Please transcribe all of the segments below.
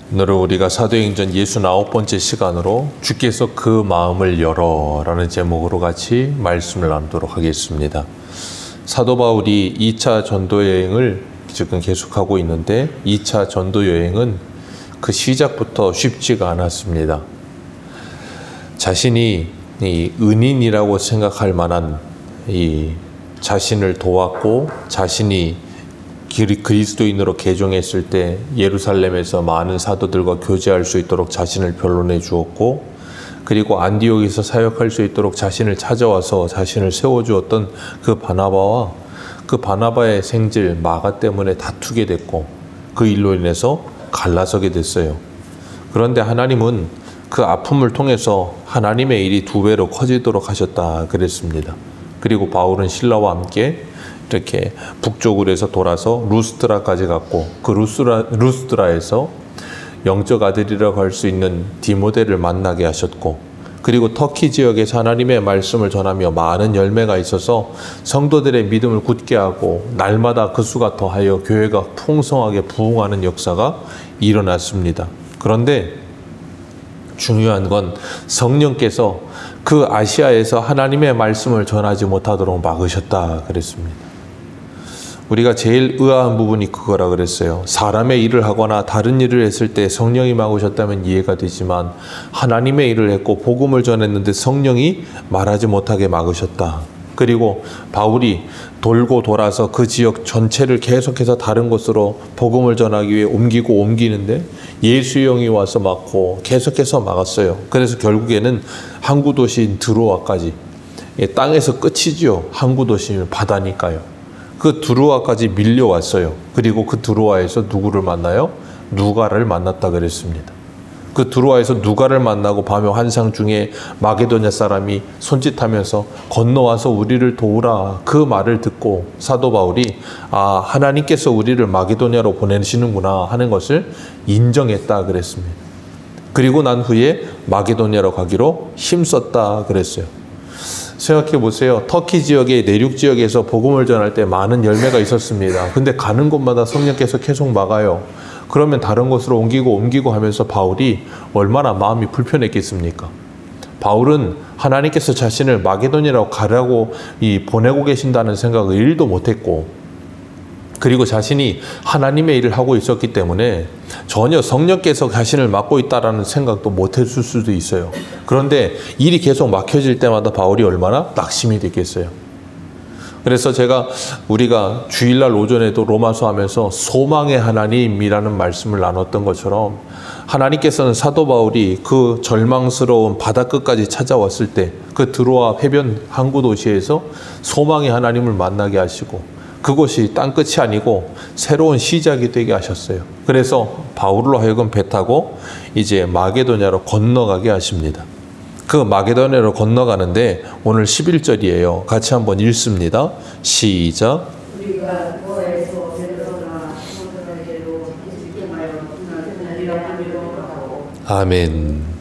오늘은 우리가 사도행전 69번째 시간으로 주께서 그 마음을 열어 라는 제목으로 같이 말씀을 나누도록 하겠습니다. 사도 바울이 2차 전도여행을 지금 계속하고 있는데 2차 전도여행은 그 시작부터 쉽지가 않았습니다. 자신이 이 은인이라고 생각할 만한 이 자신을 도왔고 자신이 그리스도인으로 개종했을 때 예루살렘에서 많은 사도들과 교제할 수 있도록 자신을 변론해 주었고, 그리고 안디옥에서 사역할 수 있도록 자신을 찾아와서 자신을 세워주었던 그 바나바와 그 바나바의 생질 마가 때문에 다투게 됐고, 그 일로 인해서 갈라서게 됐어요. 그런데 하나님은 그 아픔을 통해서 하나님의 일이 2배로 커지도록 하셨다 그랬습니다. 그리고 바울은 신라와 함께 이렇게 북쪽으로 해서 돌아서 루스드라까지 갔고, 그 루스드라에서 영적 아들이라고 할 수 있는 디모데를 만나게 하셨고, 그리고 터키 지역에서 하나님의 말씀을 전하며 많은 열매가 있어서 성도들의 믿음을 굳게 하고 날마다 그 수가 더하여 교회가 풍성하게 부흥하는 역사가 일어났습니다. 그런데 중요한 건 성령께서 그 아시아에서 하나님의 말씀을 전하지 못하도록 막으셨다 그랬습니다. 우리가 제일 의아한 부분이 그거라 그랬어요. 사람의 일을 하거나 다른 일을 했을 때 성령이 막으셨다면 이해가 되지만, 하나님의 일을 했고 복음을 전했는데 성령이 말하지 못하게 막으셨다. 그리고 바울이 돌고 돌아서 그 지역 전체를 계속해서 다른 곳으로 복음을 전하기 위해 옮기는데 예수의 영이 와서 막고 계속해서 막았어요. 그래서 결국에는 항구 도시인 드로아까지, 땅에서 끝이지요. 항구 도시는 바다니까요. 그 드로아까지 밀려왔어요. 그리고 그 드로아에서 누구를 만나요? 누가를 만났다 그랬습니다. 그 드로아에서 누가를 만나고 밤의 환상 중에 마게도냐 사람이 손짓하면서 건너와서 우리를 도우라, 그 말을 듣고 사도 바울이 하나님께서 우리를 마게도냐로 보내시는구나 하는 것을 인정했다 그랬습니다. 그리고 난 후에 마게도냐로 가기로 힘썼다 그랬어요. 생각해 보세요. 터키 지역의 내륙 지역에서 복음을 전할 때 많은 열매가 있었습니다. 근데 가는 곳마다 성령께서 계속 막아요. 그러면 다른 곳으로 옮기고 하면서 바울이 얼마나 마음이 불편했겠습니까? 바울은 하나님께서 자신을 마게도냐로 가라고 보내고 계신다는 생각을 1도 못했고, 그리고 자신이 하나님의 일을 하고 있었기 때문에 전혀 성령께서 자신을 맡고 있다라는 생각도 못했을 수도 있어요. 그런데 일이 계속 막혀질 때마다 바울이 얼마나 낙심이 됐겠어요. 그래서 우리가 주일날 오전에도 로마서 하면서 소망의 하나님이라는 말씀을 나눴던 것처럼, 하나님께서는 사도 바울이 그 절망스러운 바다 끝까지 찾아왔을 때 그 드로아 해변 항구 도시에서 소망의 하나님을 만나게 하시고, 그곳이 땅끝이 아니고 새로운 시작이 되게 하셨어요. 그래서 바울로 하여금 배 타고 이제 마게도냐로 건너가게 하십니다. 그 마게도냐로 건너가는데 오늘 11절이에요. 같이 한번 읽습니다. 시작. 아멘.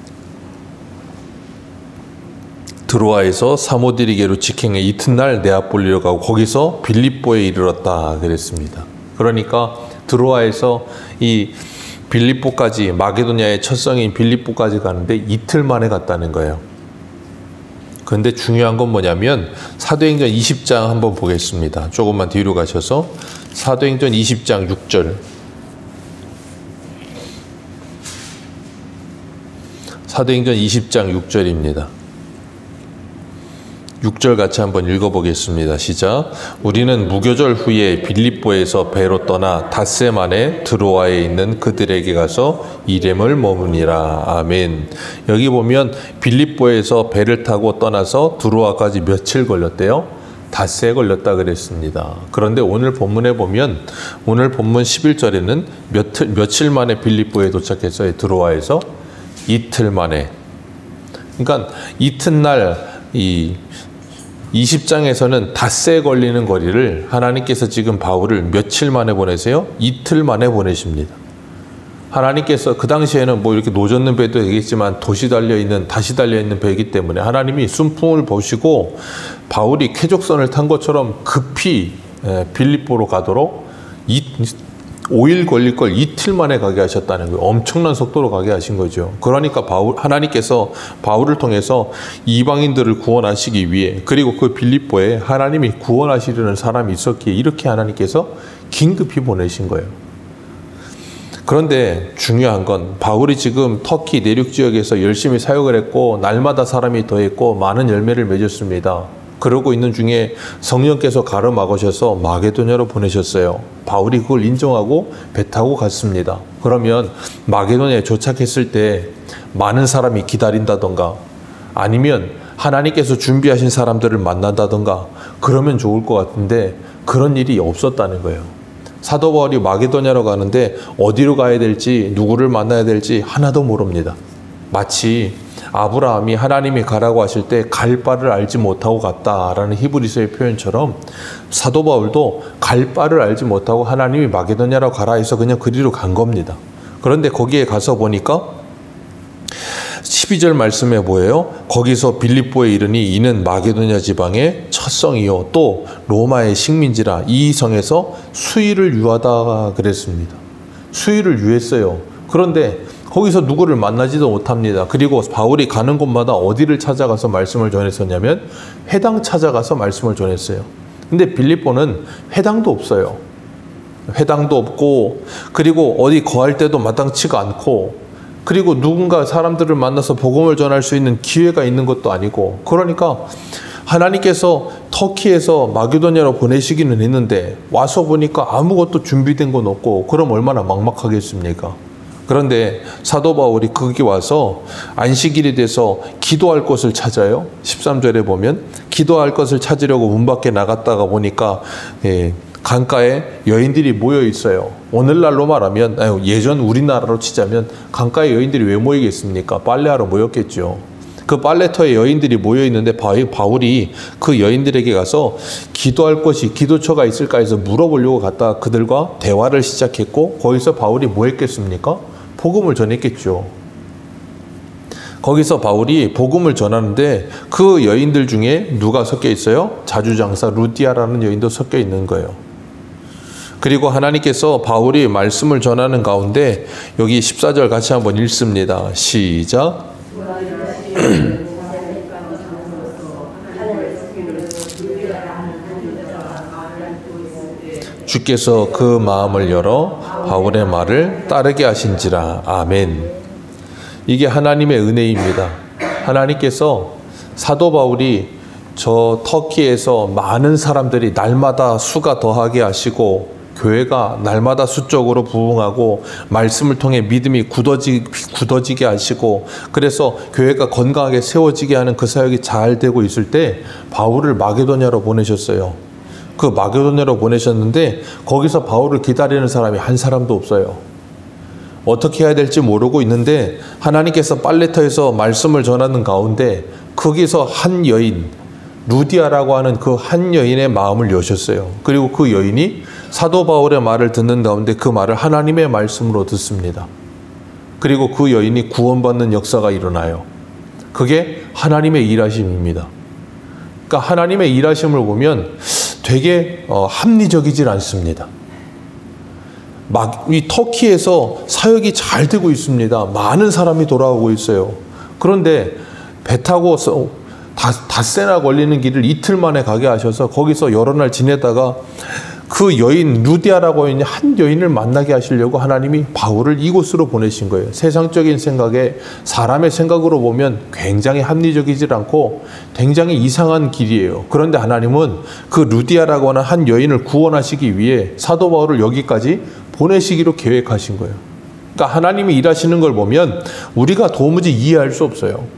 드로아에서 사모드리게로 직행해 이튿날 네아폴리로 가고 거기서 빌립보에 이르렀다 그랬습니다. 그러니까 드로아에서 이 빌립보까지, 마게도냐의 첫 성인 빌립보까지 가는데 이틀 만에 갔다는 거예요. 그런데 중요한 건 뭐냐면 사도행전 20장 한번 보겠습니다. 조금만 뒤로 가셔서 사도행전 20장 6절. 사도행전 20장 6절입니다. 6절 같이 한번 읽어보겠습니다. 시작. 우리는 무교절 후에 빌립보에서 배로 떠나 닷새 안에 드로아에 있는 그들에게 가서 이렘을 머무니라. 아멘. 여기 보면 빌립보에서 배를 타고 떠나서 드로아까지 며칠 걸렸대요? 닷새 걸렸다 그랬습니다. 그런데 오늘 본문에 보면, 오늘 본문 11절에는 며칠 만에 빌립보에 도착했어요. 드로아에서 이틀 만에. 그러니까 이튿날 20장에서는 닷새 걸리는 거리를 하나님께서 지금 바울을 며칠 만에 보내세요? 이틀 만에 보내십니다. 하나님께서 그 당시에는 이렇게 노젓는 배도 되겠지만 다시 달려있는 배이기 때문에 하나님이 순풍을 보시고 바울이 쾌족선을 탄 것처럼 급히 빌립보로 가도록 5일 걸릴 걸 이틀 만에 가게 하셨다는 거예요. 엄청난 속도로 가게 하신 거죠. 그러니까 하나님께서 바울을 통해서 이방인들을 구원하시기 위해, 그리고 그 빌립보에 하나님이 구원하시려는 사람이 있었기에 이렇게 하나님께서 긴급히 보내신 거예요. 그런데 중요한 건 바울이 지금 터키 내륙 지역에서 열심히 사역을 했고 날마다 사람이 더했고 많은 열매를 맺었습니다. 그러고 있는 중에 성령께서 가로막으셔서 마게도냐로 보내셨어요. 바울이 그걸 인정하고 배 타고 갔습니다. 그러면 마게도냐에 도착했을 때 많은 사람이 기다린다던가 아니면 하나님께서 준비하신 사람들을 만난다던가 그러면 좋을 것 같은데 그런 일이 없었다는 거예요. 사도 바울이 마게도냐로 가는데 어디로 가야 될지 누구를 만나야 될지 하나도 모릅니다. 마치 아브라함이 하나님이 가라고 하실 때 갈 바를 알지 못하고 갔다라는 히브리서의 표현처럼 사도 바울도 갈 바를 알지 못하고 하나님이 마게도냐로 가라 해서 그냥 그리로 간 겁니다. 그런데 거기에 가서 보니까 12절 말씀에 뭐예요? 거기서 빌립보에 이르니 이는 마게도냐 지방의 첫 성이요 또 로마의 식민지라 이 성에서 수의를 유하다 그랬습니다. 수의를 유했어요. 그런데 거기서 누구를 만나지도 못합니다. 그리고 바울이 가는 곳마다 어디를 찾아가서 말씀을 전했었냐면 회당 찾아가서 말씀을 전했어요. 근데 빌립보는 회당도 없어요. 회당도 없고 그리고 어디 거할 때도 마땅치가 않고 그리고 누군가 사람들을 만나서 복음을 전할 수 있는 기회가 있는 것도 아니고 그러니까 하나님께서 터키에서 마게도냐로 보내시기는 했는데 와서 보니까 아무것도 준비된 건 없고 그럼 얼마나 막막하겠습니까? 그런데 사도 바울이 거기 와서 안식일이 돼서 기도할 곳을 찾아요. 13절에 보면 기도할 것을 찾으려고 문 밖에 나갔다가 보니까 강가에 여인들이 모여 있어요. 오늘날로 말하면 예전 우리나라로 치자면 강가에 여인들이 왜 모이겠습니까? 빨래하러 모였겠죠. 그 빨래터에 여인들이 모여 있는데 바울이 그 여인들에게 가서 기도할 것이 기도처가 있을까 해서 물어보려고 갔다가 그들과 대화를 시작했고 거기서 바울이 뭐 했겠습니까? 복음을 전했겠죠. 거기서 바울이 복음을 전하는데 그 여인들 중에 누가 섞여 있어요? 자주장사 루디아라는 여인도 섞여 있는 거예요. 그리고 하나님께서 바울이 말씀을 전하는 가운데 여기 14절 같이 한번 읽습니다. 시작. 주께서 그 마음을 열어 바울의 말을 따르게 하신지라. 아멘. 이게 하나님의 은혜입니다. 하나님께서 사도 바울이 저 터키에서 많은 사람들이 날마다 수가 더하게 하시고 교회가 날마다 수적으로 부흥하고 말씀을 통해 믿음이 굳어지게 하시고 그래서 교회가 건강하게 세워지게 하는 그 사역이 잘 되고 있을 때 바울을 마게도냐로 보내셨어요. 그 마게도냐로 보내셨는데 거기서 바울을 기다리는 사람이 한 사람도 없어요. 어떻게 해야 될지 모르고 있는데 하나님께서 빨래터에서 말씀을 전하는 가운데 거기서 한 여인 루디아라고 하는 그 한 여인의 마음을 여셨어요. 그리고 그 여인이 사도 바울의 말을 듣는 가운데 그 말을 하나님의 말씀으로 듣습니다. 그리고 그 여인이 구원받는 역사가 일어나요. 그게 하나님의 일하심입니다. 그러니까 하나님의 일하심을 보면 되게 합리적이질 않습니다. 이 터키에서 사역이 잘 되고 있습니다. 많은 사람이 돌아오고 있어요. 그런데 배 타고 닷새나 걸리는 길을 이틀 만에 가게 하셔서 거기서 여러 날 지내다가 그 여인 루디아라고 하는 한 여인을 만나게 하시려고 하나님이 바울을 이곳으로 보내신 거예요. 세상적인 생각에 사람의 생각으로 보면 굉장히 합리적이질 않고 굉장히 이상한 길이에요. 그런데 하나님은 그 루디아라고 하는 한 여인을 구원하시기 위해 사도 바울을 여기까지 보내시기로 계획하신 거예요. 그러니까 하나님이 일하시는 걸 보면 우리가 도무지 이해할 수 없어요.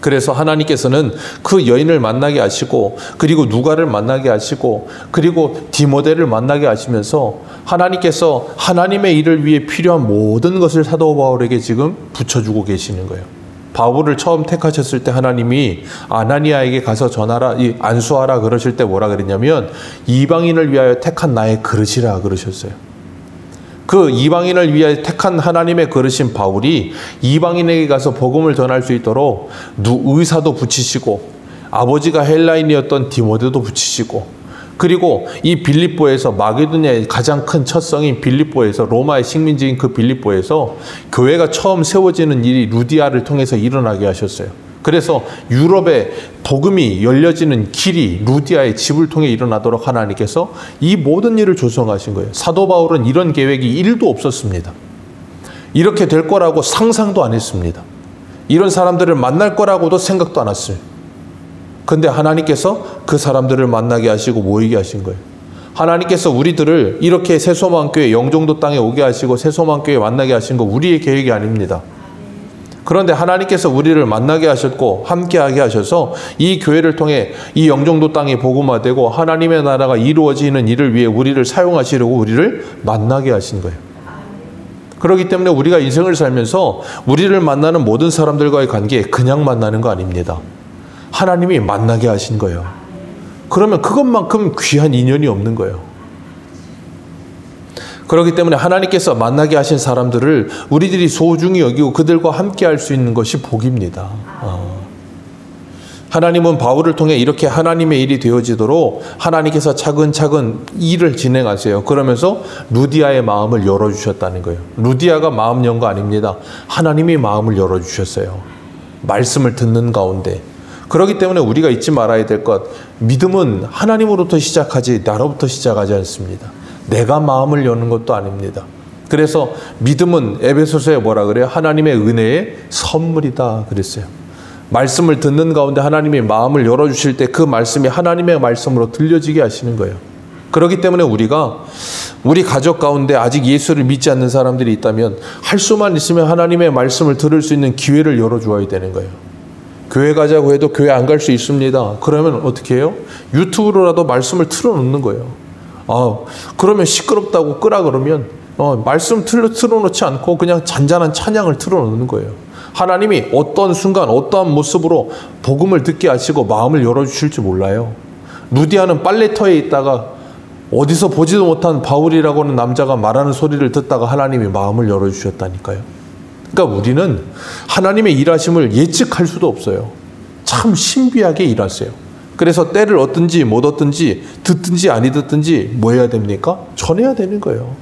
그래서 하나님께서는 그 여인을 만나게 하시고 그리고 누가를 만나게 하시고 그리고 디모데를 만나게 하시면서 하나님께서 하나님의 일을 위해 필요한 모든 것을 사도 바울에게 지금 붙여주고 계시는 거예요. 바울을 처음 택하셨을 때 하나님이 아나니아에게 가서 전하라, 안수하라 그러실 때 뭐라 그랬냐면 이방인을 위하여 택한 나의 그릇이라 그러셨어요. 그 이방인을 위해 택한 하나님의 그릇인 바울이 이방인에게 가서 복음을 전할 수 있도록 의사도 붙이시고 아버지가 헬라인이었던 디모데도 붙이시고 그리고 이 빌립보에서 마게도냐의 가장 큰 첫 성인 빌립보에서 로마의 식민지인 그 빌립보에서 교회가 처음 세워지는 일이 루디아를 통해서 일어나게 하셨어요. 그래서 유럽의 복음이 열려지는 길이 루디아의 집을 통해 일어나도록 하나님께서 이 모든 일을 조성하신 거예요. 사도 바울은 이런 계획이 1도 없었습니다. 이렇게 될 거라고 상상도 안 했습니다. 이런 사람들을 만날 거라고도 생각도 안 했어요. 근데 하나님께서 그 사람들을 만나게 하시고 모이게 하신 거예요. 하나님께서 우리들을 이렇게 새소망교회 영종도 땅에 오게 하시고 새소망교회 만나게 하신 거 우리의 계획이 아닙니다. 그런데 하나님께서 우리를 만나게 하셨고 함께하게 하셔서 이 교회를 통해 이 영종도 땅이 복음화되고 하나님의 나라가 이루어지는 일을 위해 우리를 사용하시려고 우리를 만나게 하신 거예요. 그렇기 때문에 우리가 인생을 살면서 우리를 만나는 모든 사람들과의 관계 그냥 만나는 거 아닙니다. 하나님이 만나게 하신 거예요. 그러면 그것만큼 귀한 인연이 없는 거예요. 그렇기 때문에 하나님께서 만나게 하신 사람들을 우리들이 소중히 여기고 그들과 함께 할 수 있는 것이 복입니다. 하나님은 바울을 통해 이렇게 하나님의 일이 되어지도록 하나님께서 차근차근 일을 진행하세요. 그러면서 루디아의 마음을 열어주셨다는 거예요. 루디아가 마음 연 거 아닙니다. 하나님이 마음을 열어주셨어요. 말씀을 듣는 가운데. 그렇기 때문에 우리가 잊지 말아야 될 것, 믿음은 하나님으로부터 시작하지 나로부터 시작하지 않습니다. 내가 마음을 여는 것도 아닙니다. 그래서 믿음은 에베소서에 뭐라 그래요? 하나님의 은혜의 선물이다 그랬어요. 말씀을 듣는 가운데 하나님이 마음을 열어주실 때 그 말씀이 하나님의 말씀으로 들려지게 하시는 거예요. 그렇기 때문에 우리가 우리 가족 가운데 아직 예수를 믿지 않는 사람들이 있다면 할 수만 있으면 하나님의 말씀을 들을 수 있는 기회를 열어주어야 되는 거예요. 교회 가자고 해도 교회 안 갈 수 있습니다. 그러면 어떻게 해요? 유튜브로라도 말씀을 틀어놓는 거예요. 그러면 시끄럽다고 끄라 그러면 말씀 틀어놓지 않고 그냥 잔잔한 찬양을 틀어놓는 거예요. 하나님이 어떤 순간 어떠한 모습으로 복음을 듣게 하시고 마음을 열어주실지 몰라요. 루디아는 빨래터에 있다가 어디서 보지도 못한 바울이라고 하는 남자가 말하는 소리를 듣다가 하나님이 마음을 열어주셨다니까요. 그러니까 우리는 하나님의 일하심을 예측할 수도 없어요. 참 신비하게 일하세요. 그래서 때를 얻든지 못 얻든지 듣든지 아니 듣든지 뭐 해야 됩니까? 전해야 되는 거예요.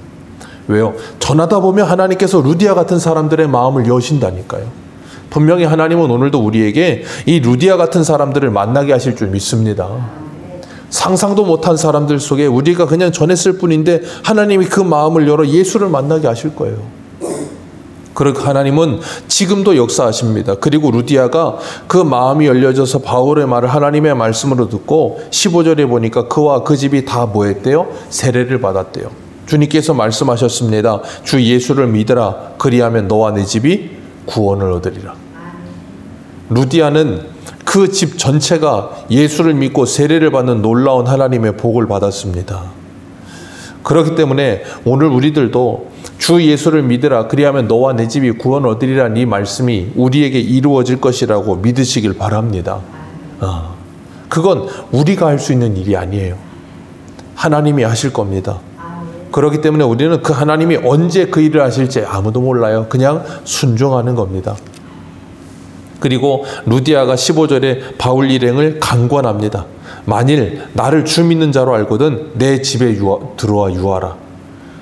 왜요? 전하다 보면 하나님께서 루디아 같은 사람들의 마음을 여신다니까요. 분명히 하나님은 오늘도 우리에게 이 루디아 같은 사람들을 만나게 하실 줄 믿습니다. 상상도 못한 사람들 속에 우리가 그냥 전했을 뿐인데 하나님이 그 마음을 열어 예수를 만나게 하실 거예요. 그리고 하나님은 지금도 역사하십니다. 그리고 루디아가 그 마음이 열려져서 바울의 말을 하나님의 말씀으로 듣고 15절에 보니까 그와 그 집이 다 뭐 했대요? 세례를 받았대요. 주님께서 말씀하셨습니다. 주 예수를 믿으라. 그리하면 너와 내 집이 구원을 얻으리라. 루디아는 그 집 전체가 예수를 믿고 세례를 받는 놀라운 하나님의 복을 받았습니다. 그렇기 때문에 오늘 우리들도 주 예수를 믿으라. 그리하면 너와 내 집이 구원을 얻으리라는 이 말씀이 우리에게 이루어질 것이라고 믿으시길 바랍니다. 그건 우리가 할 수 있는 일이 아니에요. 하나님이 하실 겁니다. 그렇기 때문에 우리는 그 하나님이 언제 그 일을 하실지 아무도 몰라요. 그냥 순종하는 겁니다. 그리고 루디아가 15절에 바울 일행을 강권합니다. 만일 나를 주 믿는 자로 알거든 내 집에 들어와 유하라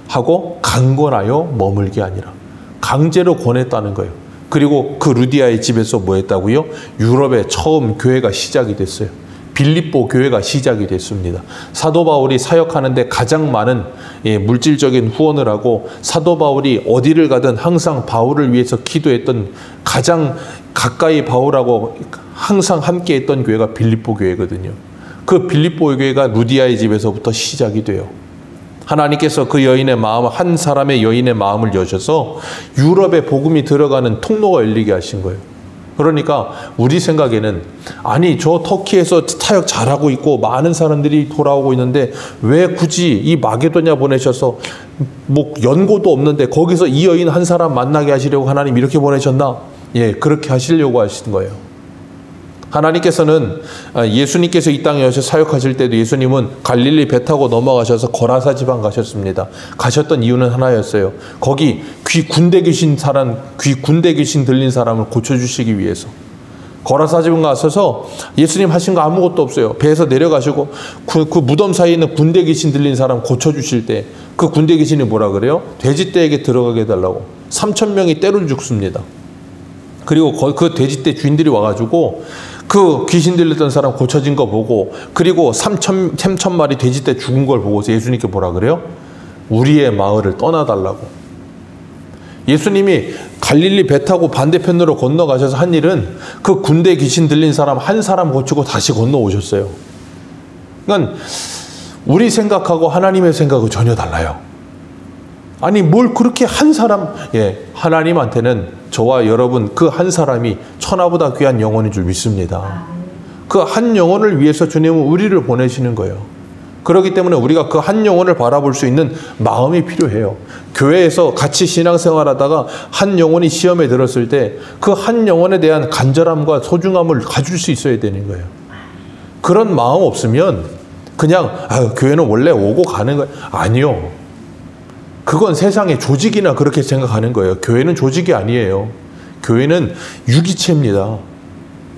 하고 강권하여 머물게 아니라 강제로 권했다는 거예요. 그리고 그 루디아의 집에서 뭐 했다고요? 유럽에 처음 교회가 시작이 됐어요. 빌립보 교회가 시작이 됐습니다. 사도 바울이 사역하는데 가장 많은 물질적인 후원을 하고 사도 바울이 어디를 가든 항상 바울을 위해서 기도했던 가장 가까이 바울하고 항상 함께했던 교회가 빌립보 교회거든요. 그 빌립보 교회가 루디아의 집에서부터 시작이 돼요. 하나님께서 그 여인의 마음, 한 사람의 여인의 마음을 여셔서 유럽에 복음이 들어가는 통로가 열리게 하신 거예요. 그러니까 우리 생각에는 아니 저 터키에서 사역 잘하고 있고 많은 사람들이 돌아오고 있는데 왜 굳이 이 마게도냐 보내셔서 뭐 연고도 없는데 거기서 이 여인 한 사람 만나게 하시려고 하나님 이렇게 보내셨나? 예, 그렇게 하시려고 하신 거예요. 하나님께서는 예수님께서 이 땅에 오셔서 사역하실 때도 예수님은 갈릴리 배 타고 넘어가셔서 거라사 지방 가셨습니다. 가셨던 이유는 하나였어요. 거기 군대 귀신 들린 사람을 고쳐주시기 위해서. 거라사 집에 가셔서 예수님 하신 거 아무것도 없어요. 배에서 내려가시고 그 무덤 사이에 있는 군대 귀신 들린 사람 고쳐주실 때 그 군대 귀신이 뭐라 그래요? 돼지떼에게 들어가게 해달라고. 3,000명이 때로 죽습니다. 그리고 그 돼지떼 주인들이 와가지고 그 귀신 들렸던 사람 고쳐진 거 보고, 그리고 3,000마리 돼지떼 죽은 걸 보고서 예수님께 뭐라 그래요? 우리의 마을을 떠나달라고. 예수님이 갈릴리 배 타고 반대편으로 건너가셔서 한 일은 그 군대 귀신 들린 사람 한 사람 고치고 다시 건너오셨어요. 그러니까 우리 생각하고 하나님의 생각은 전혀 달라요. 아니 뭘 그렇게 한 사람, 하나님한테는 저와 여러분 그 한 사람이 천하보다 귀한 영혼인 줄 믿습니다. 그 한 영혼을 위해서 주님은 우리를 보내시는 거예요. 그렇기 때문에 우리가 그 한 영혼을 바라볼 수 있는 마음이 필요해요. 교회에서 같이 신앙생활하다가 한 영혼이 시험에 들었을 때 그 한 영혼에 대한 간절함과 소중함을 가질 수 있어야 되는 거예요. 그런 마음 없으면 그냥 교회는 원래 오고 가는 거예요. 아니요. 그건 세상의 조직이나 그렇게 생각하는 거예요. 교회는 조직이 아니에요. 교회는 유기체입니다.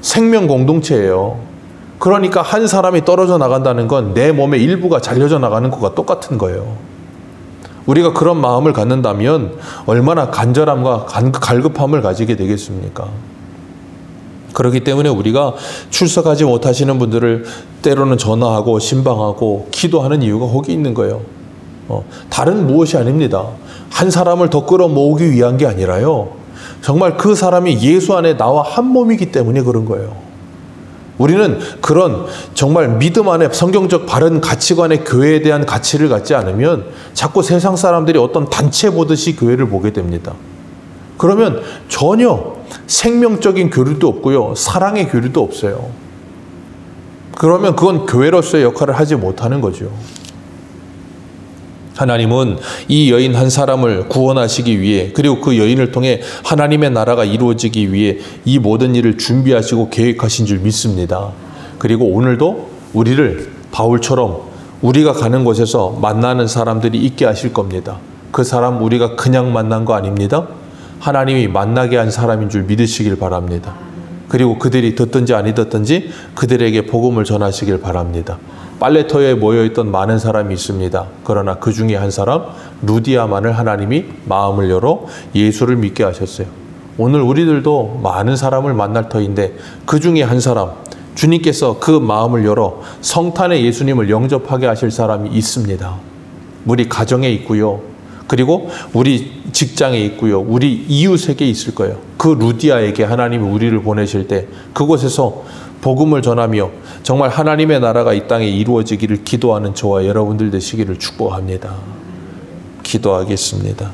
생명 공동체예요. 그러니까 한 사람이 떨어져 나간다는 건 내 몸의 일부가 잘려져 나가는 것과 똑같은 거예요. 우리가 그런 마음을 갖는다면 얼마나 간절함과 갈급함을 가지게 되겠습니까? 그렇기 때문에 우리가 출석하지 못하시는 분들을 때로는 전화하고 신방하고 기도하는 이유가 거기 있는 거예요. 다른 무엇이 아닙니다. 한 사람을 더 끌어모으기 위한 게 아니라요. 정말 그 사람이 예수 안에 나와 한 몸이기 때문에 그런 거예요. 우리는 그런 정말 믿음 안에 성경적 바른 가치관의 교회에 대한 가치를 갖지 않으면 자꾸 세상 사람들이 어떤 단체 보듯이 교회를 보게 됩니다. 그러면 전혀 생명적인 교류도 없고요. 사랑의 교류도 없어요. 그러면 그건 교회로서의 역할을 하지 못하는 거죠. 하나님은 이 여인 한 사람을 구원하시기 위해, 그리고 그 여인을 통해 하나님의 나라가 이루어지기 위해 이 모든 일을 준비하시고 계획하신 줄 믿습니다. 그리고 오늘도 우리를 바울처럼 우리가 가는 곳에서 만나는 사람들이 있게 하실 겁니다. 그 사람 우리가 그냥 만난 거 아닙니다. 하나님이 만나게 한 사람인 줄 믿으시길 바랍니다. 그리고 그들이 듣든지 아니 듣든지 그들에게 복음을 전하시길 바랍니다. 빨래터에 모여있던 많은 사람이 있습니다. 그러나 그 중에 한 사람 루디아만을 하나님이 마음을 열어 예수를 믿게 하셨어요. 오늘 우리들도 많은 사람을 만날 터인데 그 중에 한 사람, 주님께서 그 마음을 열어 성탄의 예수님을 영접하게 하실 사람이 있습니다. 우리 가정에 있고요. 그리고 우리 직장에 있고요. 우리 이웃에게 있을 거예요. 그 루디아에게 하나님이 우리를 보내실 때 그곳에서 복음을 전하며 정말 하나님의 나라가 이 땅에 이루어지기를 기도하는 저와 여러분들 되시기를 축복합니다. 기도하겠습니다.